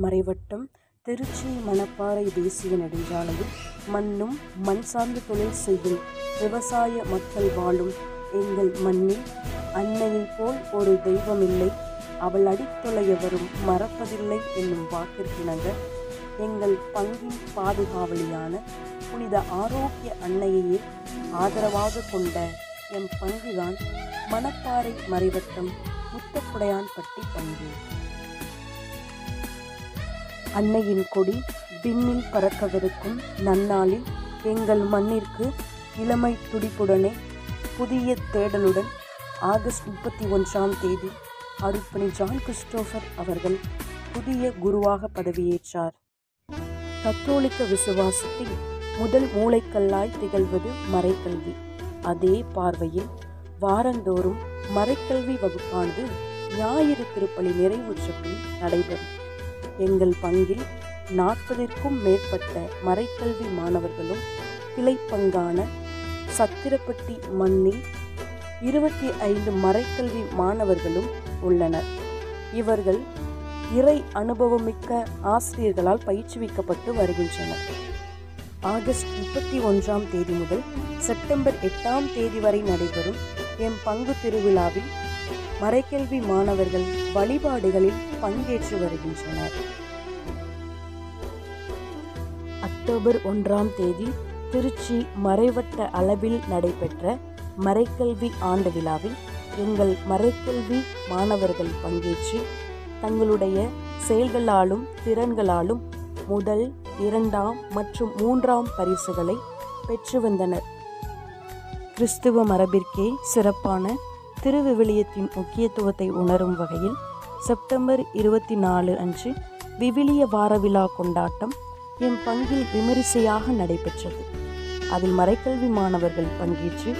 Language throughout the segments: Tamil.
மறைவட்டம் திருச்சி மணப்பாறை தேசிய நெடுஞ்சாலையில் மண்ணும் மண் சார்ந்த தொழில் செய்யும் விவசாய மக்கள் வாழும் எங்கள் மண்ணில் அன்னையைப் போல் ஒரு தெய்வமில்லை, அவள் அடித்தொலையவரும் மறப்பதில்லை என்னும் வாக்கிற்கிணங்க எங்கள் பங்கின் பாதுகாவலியான புனித ஆரோக்கிய அன்னையையே ஆதரவாக கொண்ட எம் பங்குதான் மணப்பாறை மறைவட்டம் முத்தப்புடையான்பட்டி பங்கு. அன்னையின் கொடி விண்ணில் பறக்கவிருக்கும் நன்னாளில் எங்கள் மண்ணிற்கு இளமை துடிப்புடனே புதிய தேடலுடன் ஆகஸ்ட் 31ஆம் தேதி அருட்பணி ஜான் கிறிஸ்டோபர் அவர்கள் புதிய குருவாக பதவியேற்றார். கத்தோலிக்க விசுவாசத்தில் முதல் மூளைக்கல்லாய் திகழ்வது மறைக்கல்வி. அதே பார்வையில் வாரந்தோறும் மறைக்கல்வி வகுப்பானது ஞாயிறு திருப்பலி நிறைவுற்ற பின் நடைபெறும். எங்கள் பங்கில் 40ற்கும் மேற்பட்ட மறைக்கல்வி மாணவர்களும் கிளைப்பங்கான சத்திரப்பட்டி மண்ணில் 25 மறைக்கல்வி மாணவர்களும் உள்ளனர். இவர்கள் இறை அனுபவமிக்க ஆசிரியர்களால் பயிற்றுவிக்கப்பட்டு வருகின்றனர். ஆகஸ்ட் 31ஆம் தேதி முதல் செப்டம்பர் 8ஆம் தேதி வரை நடைபெறும் எம் பங்கு திருவிழாவில் மறைக்கல்வி மாணவர்கள் வழிபாடுகளில் பங்கேற்று வருகின்றனர். அக்டோபர் 1ஆம் தேதி திருச்சி மறைவட்ட அளவில் நடைபெற்ற மறைக்கல்வி ஆண்டு விழாவில் எங்கள் மறைக்கல்வி மாணவர்கள் பங்கேற்று தங்களுடைய செயல்களாலும் திறன்களாலும் முதல், 2ஆம் மற்றும் 3ஆம் பரிசுகளை பெற்று வந்தனர். கிறிஸ்துவ மரபிற்கே சிறப்பான திருவிவிலியத்தின் முக்கியத்துவத்தை உணரும் வகையில் செப்டம்பர் 24 அன்று விவிலிய வார விழா கொண்டாட்டம் எம் பங்கில் விமரிசையாக நடைபெற்றது. அதில் மறைக்கல்வி மாணவர்கள் பங்கேற்று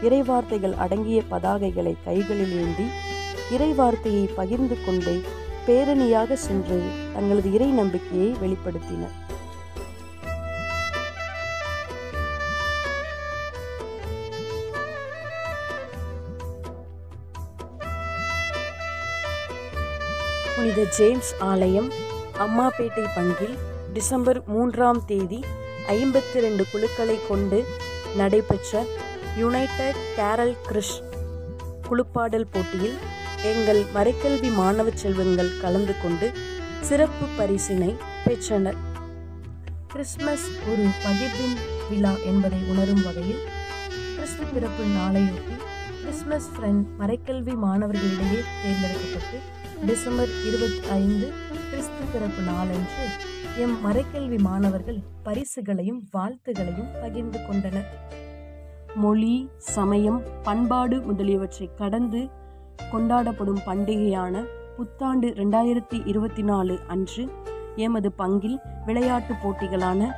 இறைவார்த்தைகள் அடங்கிய பதாகைகளை கைகளில் ஏந்தி இறைவார்த்தையை பகிர்ந்து கொண்டே பேரணியாக சென்று தங்களது இறை நம்பிக்கையை வெளிப்படுத்தினர். புனித ஜேம்ஸ் ஆலயம் அம்மாப்பேட்டை பங்கில் டிசம்பர் 3ஆம் தேதி 52 குழுக்களை கொண்டு நடைபெற்ற யுனைடெட் கேரல் கிறிஸ் குழுப்பாடல் போட்டியில் எங்கள் மறைக்கல்வி மாணவ செல்வங்கள் கலந்து கொண்டு சிறப்பு பரிசினை பெற்றனர். கிறிஸ்மஸ் ஒரு பகிர்வின் விழா என்பதை உணரும் வகையில் கிறிஸ்து பிறப்பு நாளையொட்டி கிறிஸ்மஸ் ஃப்ரெண்ட் மறைக்கல்வி மாணவர்களிடையே தேர்ந்தெடுக்கப்பட்டு டிசம்பர் 25 கிறிஸ்து பிறப்பு நாளன்று எம் மறைக்கல்வி மாணவர்கள் பரிசுகளையும் வாழ்த்துகளையும் பகிர்ந்து கொண்டனர். மொழி, சமயம், பண்பாடு முதலியவற்றை கடந்து கொண்டாடப்படும் பண்டிகையான புத்தாண்டு 2024 அன்று எமது பங்கில் விளையாட்டு போட்டிகளான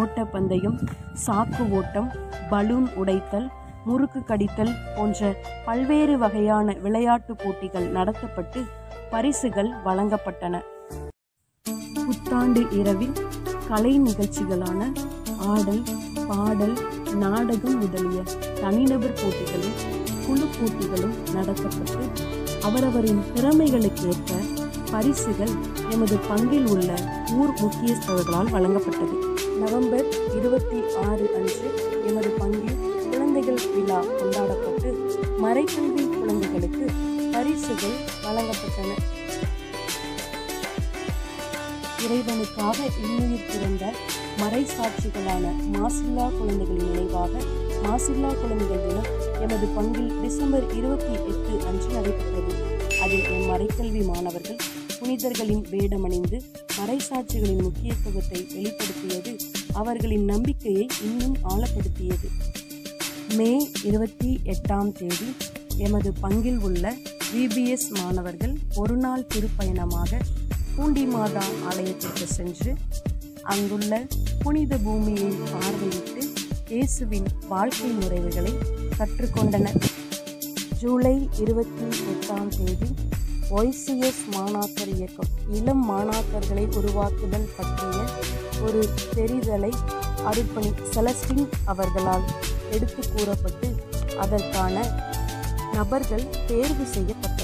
ஓட்டப்பந்தயம், சாக்கு ஓட்டம், பலூன் உடைத்தல், முறுக்கு கடித்தல் போன்ற பல்வேறு வகையான விளையாட்டு போட்டிகள் நடத்தப்பட்டு பரிசுகள் வழங்கப்பட்டன. புத்தாண்டு இரவில் கலை நிகழ்ச்சிகளான ஆடல், பாடல், நாடகம் முதலிய தனிநபர் போட்டிகளும் குழு போட்டிகளும் நடத்தப்பட்டு அவரவரின் திறமைகளுக்கேற்ப பரிசுகள் எமது பங்கில் உள்ள ஊர் முக்கியஸ்தர்களால் வழங்கப்பட்டது. நவம்பர் 26 அன்று எமது பங்கில் குழந்தைகள் விழா கொண்டாடப்பட்டு மறைக்கல்வி குழந்தைகளுக்கு பரிசுகள் வழங்கப்பட்டன. இறைவனுக்காக இன்னுயிர் பிறந்த மறை சாட்சிகளான மாசில்லா குழந்தைகளின் நினைவாக மாசில்லா குழந்தைகள் தினம் எமது பங்கில் டிசம்பர் 28 அன்று நடைபெற்றது. அதில் எம் மறைக்கல்வி மாணவர்கள் புனிதர்களின் வேடமணிந்து மறைசாட்சிகளின் முக்கியத்துவத்தை வெளிப்படுத்தியது அவர்களின் நம்பிக்கையை இன்னும் ஆழப்படுத்தியது. மே 28ஆம் தேதி எமது பங்கில் உள்ள VBS மாணவர்கள் ஒரு நாள் திருப்பயணமாக பூண்டி மாதா ஆலயத்திற்கு சென்று அங்குள்ள புனித பூமியை பார்வையிட்டு இயேசுவின் வாழ்க்கை முறைகளை கற்றுக்கொண்டனர். ஜூலை 28ஆம் தேதி YCS மாணாக்கர் இயக்கம் இளம் மாணாக்கர்களை உருவாக்குதல் பற்றிய ஒரு தெரிதலை அருட்பணி செலஸ்டின் அவர்களால் எடுத்து கூறப்பட்டு அதற்கான நபர்கள் தேர்வு செய்யப்பட்டனர்.